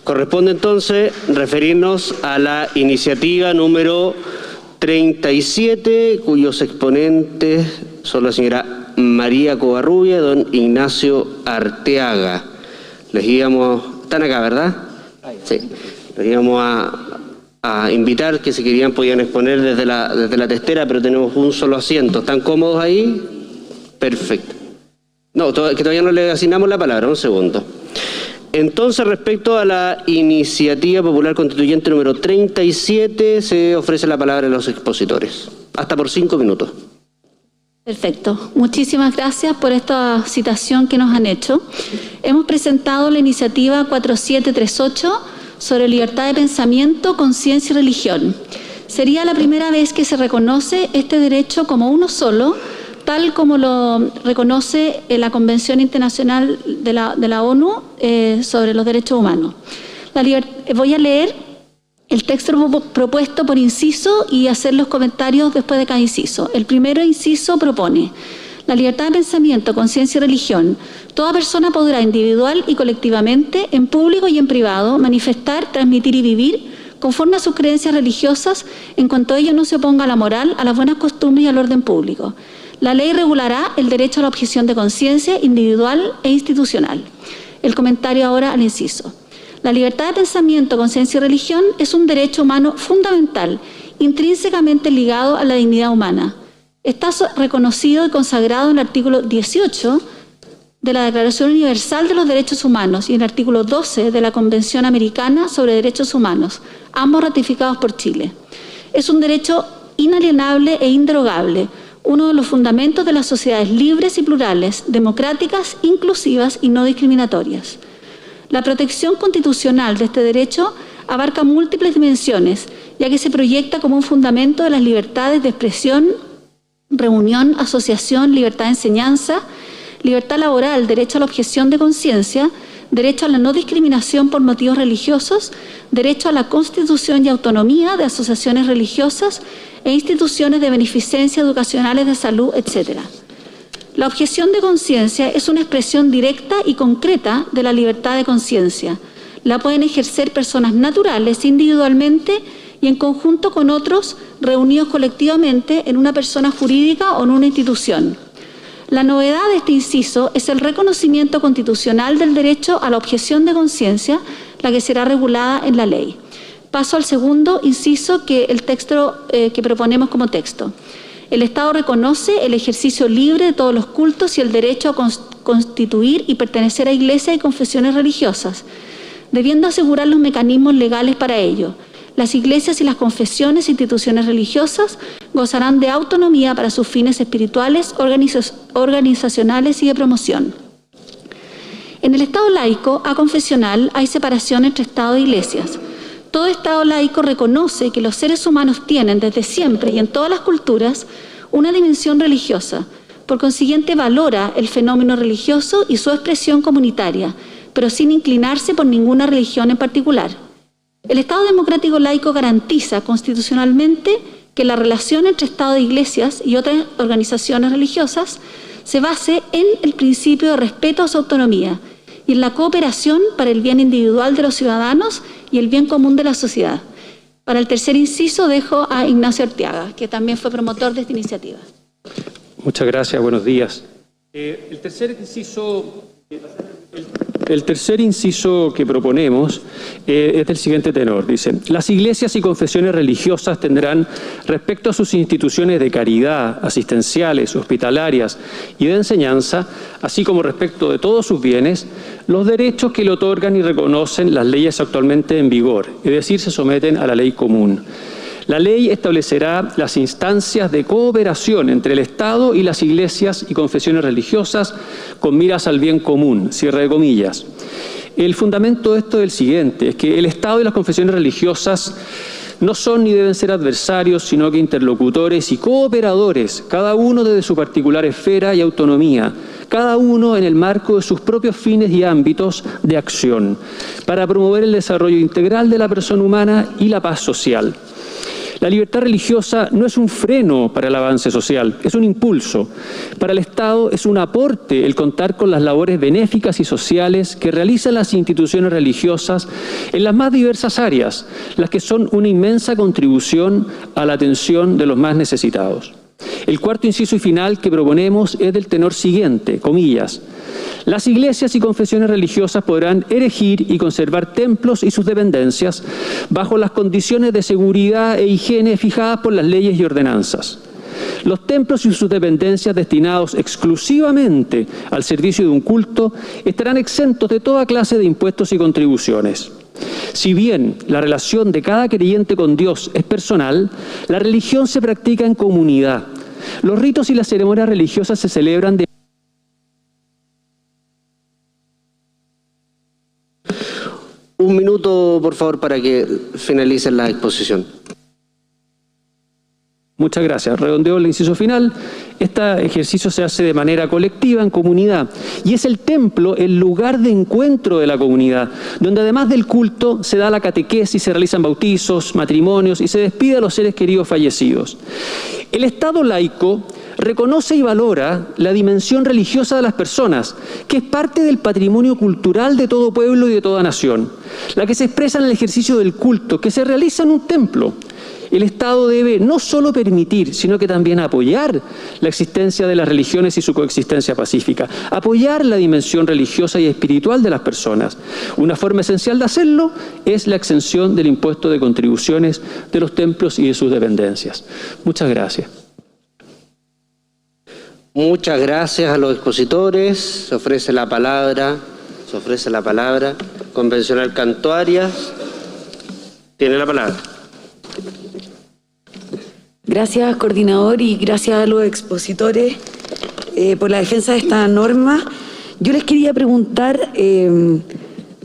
Corresponde entonces referirnos a la iniciativa número 37, cuyos exponentes son la señora María Covarrubia y don Ignacio Arteaga. Les íbamos... ¿Están acá, verdad? Sí. Les íbamos a invitar que si querían podían exponer desde la testera, pero tenemos un solo asiento. ¿Están cómodos ahí? Perfecto. No, que todavía no le asignamos la palabra, un segundo. Entonces, respecto a la iniciativa popular constituyente número 37, se ofrece la palabra a los expositores. Hasta por 5 minutos. Perfecto. Muchísimas gracias por esta citación que nos han hecho. Hemos presentado la iniciativa 4738 sobre libertad de pensamiento, conciencia y religión. Sería la primera vez que se reconoce este derecho como uno solo, tal como lo reconoce la Convención Internacional de la ONU sobre los Derechos Humanos. Voy a leer el texto propuesto por inciso y hacer los comentarios después de cada inciso. El primero inciso propone: la libertad de pensamiento, conciencia y religión. Toda persona podrá individual y colectivamente, en público y en privado, manifestar, transmitir y vivir conforme a sus creencias religiosas, en cuanto ello no se oponga a la moral, a las buenas costumbres y al orden público. La ley regulará el derecho a la objeción de conciencia individual e institucional. El comentario ahora al inciso. La libertad de pensamiento, conciencia y religión es un derecho humano fundamental, intrínsecamente ligado a la dignidad humana. Está reconocido y consagrado en el artículo 18 de la Declaración Universal de los Derechos Humanos y en el artículo 12 de la Convención Americana sobre Derechos Humanos, ambos ratificados por Chile. Es un derecho inalienable e inderogable, uno de los fundamentos de las sociedades libres y plurales, democráticas, inclusivas y no discriminatorias. La protección constitucional de este derecho abarca múltiples dimensiones, ya que se proyecta como un fundamento de las libertades de expresión, reunión, asociación, libertad de enseñanza, libertad laboral, derecho a la objeción de conciencia, derecho a la no discriminación por motivos religiosos, derecho a la constitución y autonomía de asociaciones religiosas e instituciones de beneficencia educacionales, de salud, etc. La objeción de conciencia es una expresión directa y concreta de la libertad de conciencia. La pueden ejercer personas naturales individualmente y en conjunto con otros reunidos colectivamente en una persona jurídica o en una institución. La novedad de este inciso es el reconocimiento constitucional del derecho a la objeción de conciencia, la que será regulada en la ley. Paso al segundo inciso, que el texto que proponemos como texto. El Estado reconoce el ejercicio libre de todos los cultos y el derecho a constituir y pertenecer a iglesias y confesiones religiosas, debiendo asegurar los mecanismos legales para ello. Las iglesias y las confesiones e instituciones religiosas gozarán de autonomía para sus fines espirituales, organizacionales y de promoción. En el Estado laico aconfesional hay separación entre Estado e iglesias. Todo Estado laico reconoce que los seres humanos tienen desde siempre y en todas las culturas una dimensión religiosa. Por consiguiente, valora el fenómeno religioso y su expresión comunitaria, pero sin inclinarse por ninguna religión en particular. El Estado democrático laico garantiza constitucionalmente que la relación entre Estado de iglesias y otras organizaciones religiosas se base en el principio de respeto a su autonomía y en la cooperación para el bien individual de los ciudadanos y el bien común de la sociedad. Para el tercer inciso dejo a Ignacio Arteaga, que también fue promotor de esta iniciativa. Muchas gracias, buenos días. El tercer inciso que proponemos es del siguiente tenor. Dice: las iglesias y confesiones religiosas tendrán, respecto a sus instituciones de caridad, asistenciales, hospitalarias y de enseñanza, así como respecto de todos sus bienes, los derechos que le otorgan y reconocen las leyes actualmente en vigor, es decir, se someten a la ley común. La ley establecerá las instancias de cooperación entre el Estado y las iglesias y confesiones religiosas con miras al bien común, cierre de comillas. El fundamento de esto es el siguiente: es que el Estado y las confesiones religiosas no son ni deben ser adversarios, sino que interlocutores y cooperadores, cada uno desde su particular esfera y autonomía, cada uno en el marco de sus propios fines y ámbitos de acción, para promover el desarrollo integral de la persona humana y la paz social. La libertad religiosa no es un freno para el avance social, es un impulso. Para el Estado es un aporte el contar con las labores benéficas y sociales que realizan las instituciones religiosas en las más diversas áreas, las que son una inmensa contribución a la atención de los más necesitados. El cuarto inciso y final que proponemos es del tenor siguiente, comillas. Las iglesias y confesiones religiosas podrán erigir y conservar templos y sus dependencias bajo las condiciones de seguridad e higiene fijadas por las leyes y ordenanzas. Los templos y sus dependencias destinados exclusivamente al servicio de un culto estarán exentos de toda clase de impuestos y contribuciones. Si bien la relación de cada creyente con Dios es personal, la religión se practica en comunidad. Los ritos y las ceremonias religiosas se celebran de... Un minuto, por favor, para que finalice la exposición. Muchas gracias. Redondeo el inciso final. Este ejercicio se hace de manera colectiva, en comunidad, y es el templo el lugar de encuentro de la comunidad, donde además del culto se da la catequesis, se realizan bautizos, matrimonios y se despide a los seres queridos fallecidos. El Estado laico reconoce y valora la dimensión religiosa de las personas, que es parte del patrimonio cultural de todo pueblo y de toda nación, la que se expresa en el ejercicio del culto, que se realiza en un templo. El Estado debe no solo permitir, sino que también apoyar la existencia de las religiones y su coexistencia pacífica, apoyar la dimensión religiosa y espiritual de las personas. Una forma esencial de hacerlo es la exención del impuesto de contribuciones de los templos y de sus dependencias. Muchas gracias. Muchas gracias a los expositores. Se ofrece la palabra. Convencional Canto Arias. Tiene la palabra. Gracias, coordinador, y gracias a los expositores por la defensa de esta norma. Yo les quería preguntar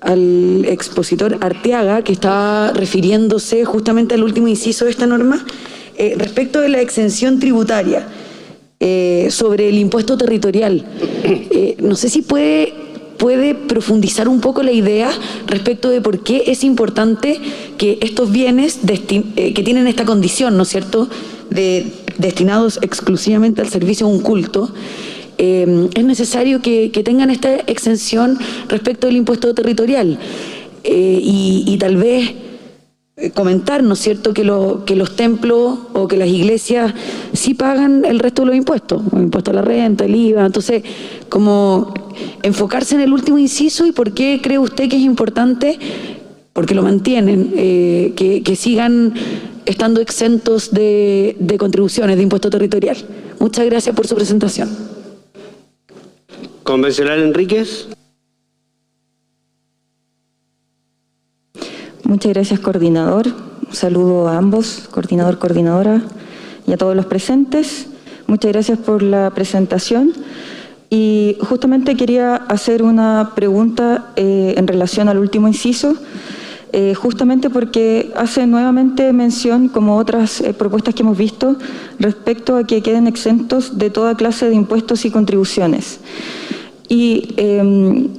al expositor Arteaga, que estaba refiriéndose justamente al último inciso de esta norma, respecto de la exención tributaria sobre el impuesto territorial. No sé si puede profundizar un poco la idea respecto de por qué es importante que estos bienes que tienen esta condición, ¿no es cierto?, destinados exclusivamente al servicio de un culto, es necesario que tengan esta exención respecto del impuesto territorial. Y tal vez comentar, ¿no es cierto?, que los templos o que las iglesias sí pagan el resto de los impuestos, el impuesto a la renta, el IVA. Entonces, como enfocarse en el último inciso y por qué cree usted que es importante, porque lo mantienen, que sigan estando exentos de contribuciones de impuesto territorial. Muchas gracias por su presentación. Convencional Enríquez. Muchas gracias, coordinador. Un saludo a ambos, coordinador, coordinadora, y a todos los presentes. Muchas gracias por la presentación. Y justamente quería hacer una pregunta en relación al último inciso, justamente porque hace nuevamente mención, como otras propuestas que hemos visto, respecto a que queden exentos de toda clase de impuestos y contribuciones. Y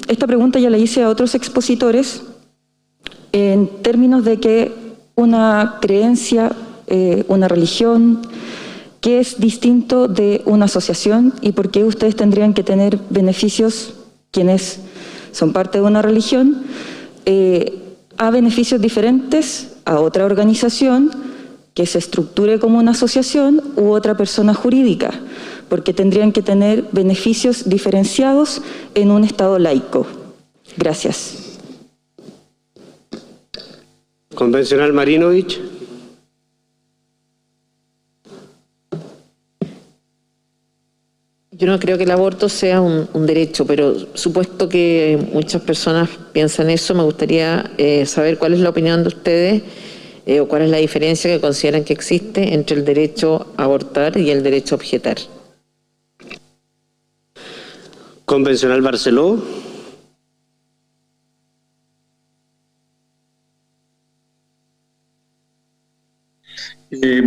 esta pregunta ya la hice a otros expositores, en términos de que una creencia, una religión, ¿qué es distinto de una asociación y por qué ustedes tendrían que tener beneficios, quienes son parte de una religión, a beneficios diferentes a otra organización que se estructure como una asociación u otra persona jurídica? Porque tendrían que tener beneficios diferenciados en un Estado laico. Gracias. Convencional Marinovich. Yo no creo que el aborto sea un derecho, pero supuesto que muchas personas piensan eso, me gustaría saber cuál es la opinión de ustedes o cuál es la diferencia que consideran que existe entre el derecho a abortar y el derecho a objetar. Convencional Barceló.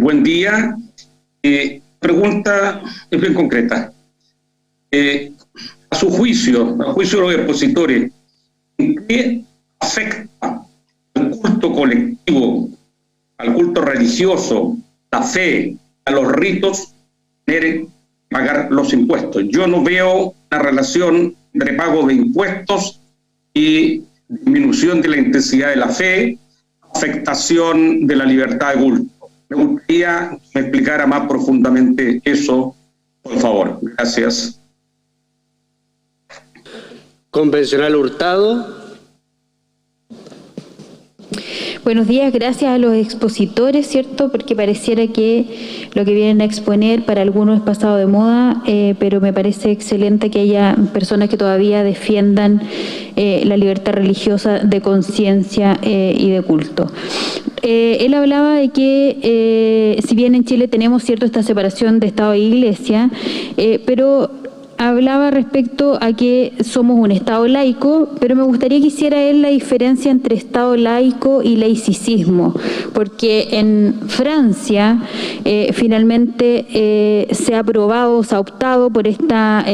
Buen día. Pregunta es bien concreta. A su juicio, a juicio de los expositores, ¿en qué afecta al culto colectivo, al culto religioso, la fe, a los ritos, tener que pagar los impuestos. Yo no veo una relación entre pago de impuestos y disminución de la intensidad de la fe, afectación de la libertad de culto. Me gustaría que me explicara más profundamente eso, por favor. Gracias. Convencional Hurtado. Buenos días, gracias a los expositores, ¿cierto? Porque pareciera que lo que vienen a exponer para algunos es pasado de moda, pero me parece excelente que haya personas que todavía defiendan la libertad religiosa de conciencia y de culto. Él hablaba de que si bien en Chile tenemos, ¿cierto?, esta separación de Estado e Iglesia, pero hablaba respecto a que somos un Estado laico, pero me gustaría que hiciera él la diferencia entre Estado laico y laicismo, porque en Francia finalmente se ha aprobado, se ha optado por esta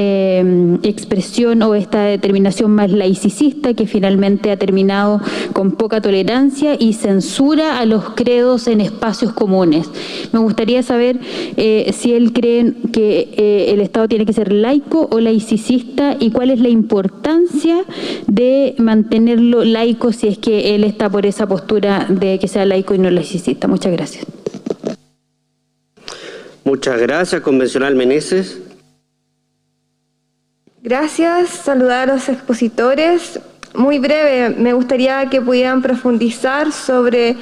expresión o esta determinación más laicista, que finalmente ha terminado con poca tolerancia y censura a los credos en espacios comunes. Me gustaría saber si él cree que el Estado tiene que ser laico o laicista y cuál es la importancia de mantenerlo laico si es que él está por esa postura de que sea laico y no laicista. Muchas gracias. Muchas gracias. Convencional Meneses. Gracias. Saludar a los expositores. Muy breve, me gustaría que pudieran profundizar sobre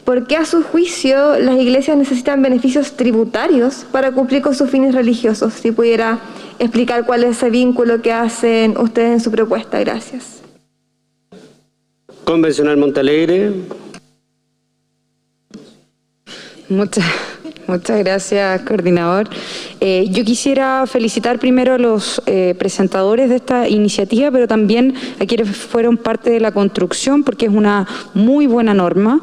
por qué a su juicio las iglesias necesitan beneficios tributarios para cumplir con sus fines religiosos. Si pudiera explicar cuál es ese vínculo que hacen ustedes en su propuesta. Gracias. Convencional Montalegre. Muchas gracias, coordinador. Yo quisiera felicitar primero a los presentadores de esta iniciativa, pero también a quienes fueron parte de la construcción, porque es una muy buena norma.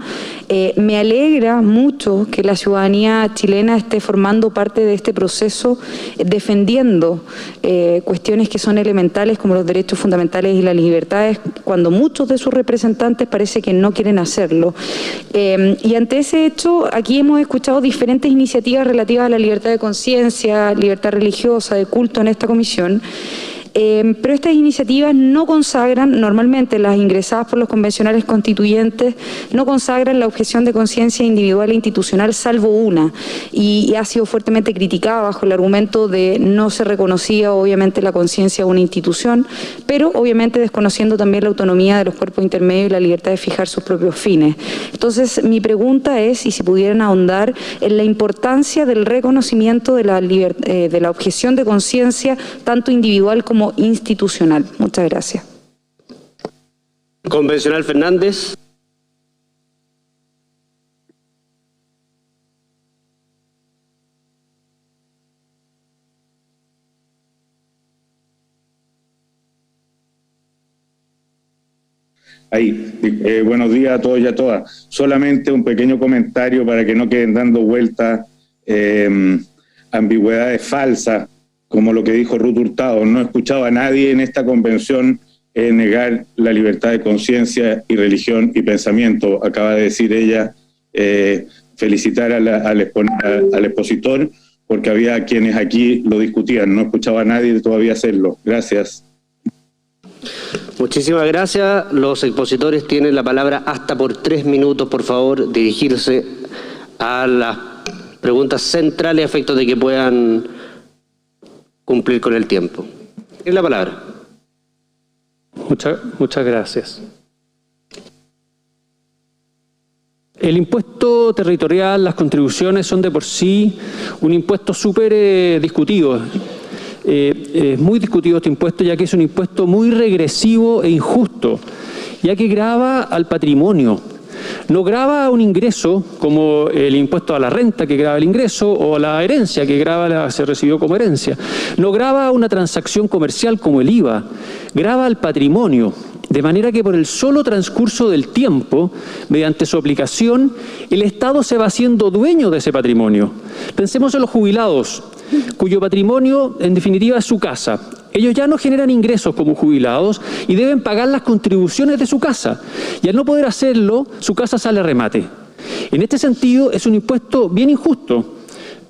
Me alegra mucho que la ciudadanía chilena esté formando parte de este proceso, defendiendo cuestiones que son elementales como los derechos fundamentales y las libertades, cuando muchos de sus representantes parece que no quieren hacerlo. Y ante ese hecho, aquí hemos escuchado diferentes iniciativas relativas a la libertad de conciencia, libertad religiosa, de culto en esta comisión. Pero estas iniciativas no consagran, normalmente las ingresadas por los convencionales constituyentes, no consagran la objeción de conciencia individual e institucional, salvo una, y ha sido fuertemente criticada bajo el argumento de no se reconocía obviamente la conciencia de una institución, pero obviamente desconociendo también la autonomía de los cuerpos intermedios y la libertad de fijar sus propios fines. Entonces, mi pregunta es, y si pudieran ahondar en la importancia del reconocimiento de la objeción de conciencia, tanto individual como institucional. Muchas gracias. Convencional Fernández. Buenos días a todos y a todas. Solamente un pequeño comentario para que no queden dando vueltas ambigüedades falsas, como lo que dijo Ruth Hurtado. No he escuchado a nadie en esta convención negar la libertad de conciencia y religión y pensamiento. Acaba de decir ella, felicitar al expositor, porque había quienes aquí lo discutían. No he escuchado a nadie todavía hacerlo. Gracias. Muchísimas gracias. Los expositores tienen la palabra hasta por 3 minutos, por favor, dirigirse a las preguntas centrales a efectos de que puedan cumplir con el tiempo. Tienen la palabra. Muchas gracias. El impuesto territorial, las contribuciones son de por sí un impuesto súper discutido. Es muy discutido este impuesto, ya que es un impuesto muy regresivo e injusto, ya que grava al patrimonio. No grava un ingreso como el impuesto a la renta que grava el ingreso o a la herencia que se recibió como herencia. No grava una transacción comercial como el IVA, grava al patrimonio. De manera que por el solo transcurso del tiempo, mediante su aplicación, el Estado se va haciendo dueño de ese patrimonio. Pensemos en los jubilados, cuyo patrimonio en definitiva es su casa. Ellos ya no generan ingresos como jubilados y deben pagar las contribuciones de su casa. Y al no poder hacerlo, su casa sale a remate. En este sentido, es un impuesto bien injusto.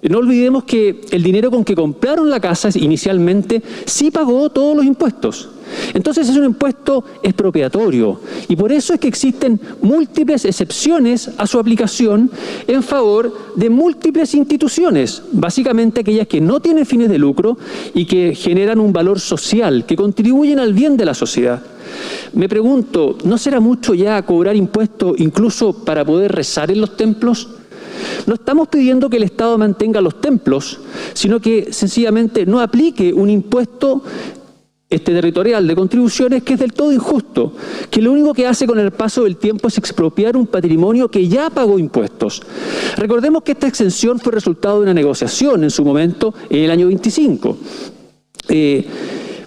No olvidemos que el dinero con que compraron la casa inicialmente sí pagó todos los impuestos. Entonces es un impuesto expropiatorio y por eso es que existen múltiples excepciones a su aplicación en favor de múltiples instituciones, básicamente aquellas que no tienen fines de lucro y que generan un valor social, que contribuyen al bien de la sociedad. Me pregunto, ¿no será mucho ya cobrar impuestos incluso para poder rezar en los templos? No estamos pidiendo que el Estado mantenga los templos, sino que sencillamente no aplique un impuesto territorial de contribuciones que es del todo injusto, que lo único que hace con el paso del tiempo es expropiar un patrimonio que ya pagó impuestos. Recordemos que esta exención fue resultado de una negociación en su momento en el año 25.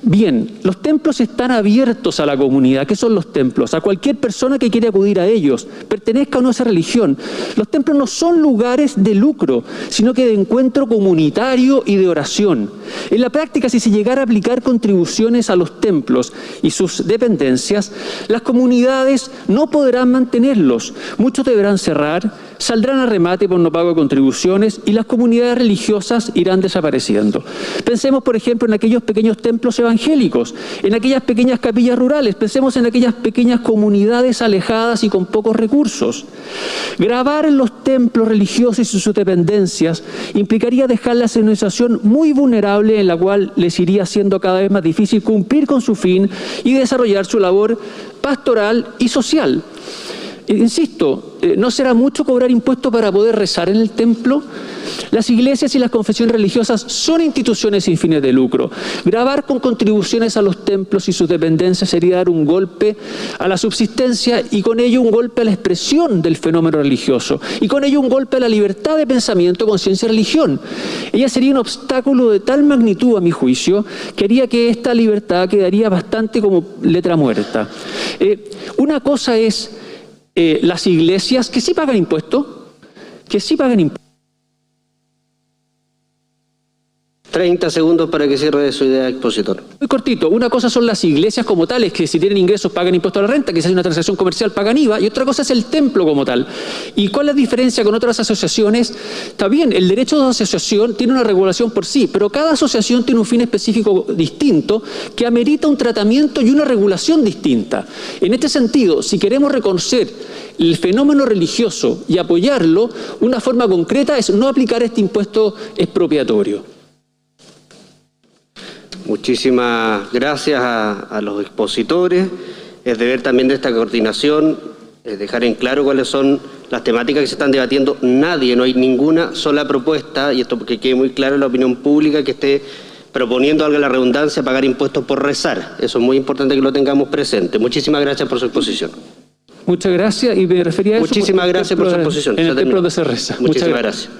Bien, los templos están abiertos a la comunidad. ¿Qué son los templos? A cualquier persona que quiere acudir a ellos, pertenezca o no a esa religión. Los templos no son lugares de lucro, sino que de encuentro comunitario y de oración. En la práctica, si se llegara a aplicar contribuciones a los templos y sus dependencias, las comunidades no podrán mantenerlos. Muchos deberán cerrar, saldrán a remate por no pago de contribuciones y las comunidades religiosas irán desapareciendo. Pensemos, por ejemplo, en aquellos pequeños templos evangélicos, en aquellas pequeñas capillas rurales, pensemos en aquellas pequeñas comunidades alejadas y con pocos recursos. Gravar en los templos religiosos y sus dependencias implicaría dejarlas en una situación muy vulnerable en la cual les iría siendo cada vez más difícil cumplir con su fin y desarrollar su labor pastoral y social. Insisto, ¿no será mucho cobrar impuestos para poder rezar en el templo? Las iglesias y las confesiones religiosas son instituciones sin fines de lucro. Gravar con contribuciones a los templos y sus dependencias sería dar un golpe a la subsistencia y con ello un golpe a la expresión del fenómeno religioso y con ello un golpe a la libertad de pensamiento, conciencia y religión. Ella sería un obstáculo de tal magnitud, a mi juicio, que haría que esta libertad quedaría bastante como letra muerta. Una cosa es las iglesias que sí pagan impuestos, 30 segundos para que cierre su idea, expositor. Muy cortito. Una cosa son las iglesias como tales, que si tienen ingresos pagan impuesto a la renta, que si hay una transacción comercial pagan IVA, y otra cosa es el templo como tal. ¿Y cuál es la diferencia con otras asociaciones? Está bien, el derecho de asociación tiene una regulación por sí, pero cada asociación tiene un fin específico distinto que amerita un tratamiento y una regulación distinta. En este sentido, si queremos reconocer el fenómeno religioso y apoyarlo, una forma concreta es no aplicar este impuesto expropiatorio. Muchísimas gracias a los expositores. Es deber también de esta coordinación dejar en claro cuáles son las temáticas que se están debatiendo. No hay ninguna sola propuesta, y esto porque quede muy claro en la opinión pública, que esté proponiendo, valga la redundancia, pagar impuestos por rezar. Eso es muy importante que lo tengamos presente. Muchísimas gracias por su exposición. Muchas gracias, y me refería a eso. Muchísimas gracias por su exposición. En el templo donde se reza. Muchísimas gracias.